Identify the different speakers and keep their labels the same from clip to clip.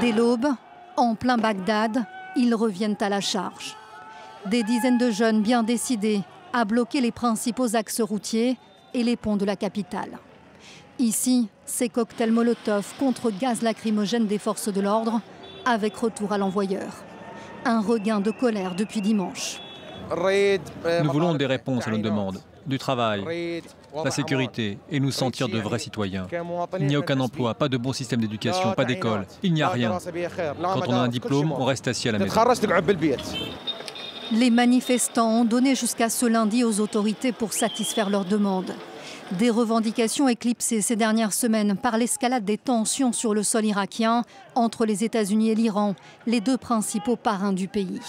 Speaker 1: Dès l'aube, en plein Bagdad, ils reviennent à la charge. Des dizaines de jeunes bien décidés à bloquer les principaux axes routiers et les ponts de la capitale. Ici, ces cocktails Molotov contre gaz lacrymogène des forces de l'ordre, avec retour à l'envoyeur. Un regain de colère depuis dimanche.
Speaker 2: Nous voulons des réponses à nos demandes, du travail, la sécurité et nous sentir de vrais citoyens. Il n'y a aucun emploi, pas de bon système d'éducation, pas d'école, il n'y a rien. Quand on a un diplôme, on reste assis à la maison.
Speaker 1: Les manifestants ont donné jusqu'à ce lundi aux autorités pour satisfaire leurs demandes. Des revendications éclipsées ces dernières semaines par l'escalade des tensions sur le sol irakien entre les États-Unis et l'Iran, les deux principaux parrains du pays.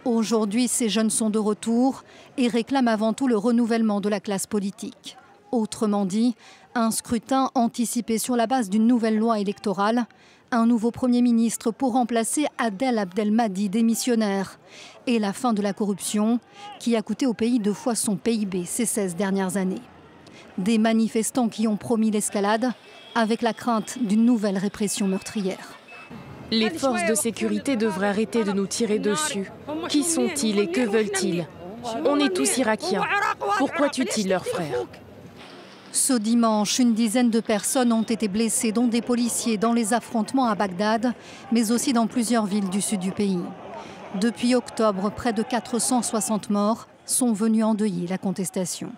Speaker 1: Aujourd'hui, ces jeunes sont de retour et réclament avant tout le renouvellement de la classe politique. Autrement dit, un scrutin anticipé sur la base d'une nouvelle loi électorale, un nouveau Premier ministre pour remplacer Adel Abdelmahdi, démissionnaire, et la fin de la corruption qui a coûté au pays 2 fois son PIB ces 16 dernières années. Des manifestants qui ont promis l'escalade avec la crainte d'une nouvelle répression meurtrière.
Speaker 3: Les forces de sécurité devraient arrêter de nous tirer dessus. Qui sont-ils et que veulent-ils? On est tous irakiens. Pourquoi tuent-ils leurs frères?
Speaker 1: Ce dimanche, une dizaine de personnes ont été blessées, dont des policiers, dans les affrontements à Bagdad, mais aussi dans plusieurs villes du sud du pays. Depuis octobre, près de 460 morts sont venus endeuiller la contestation.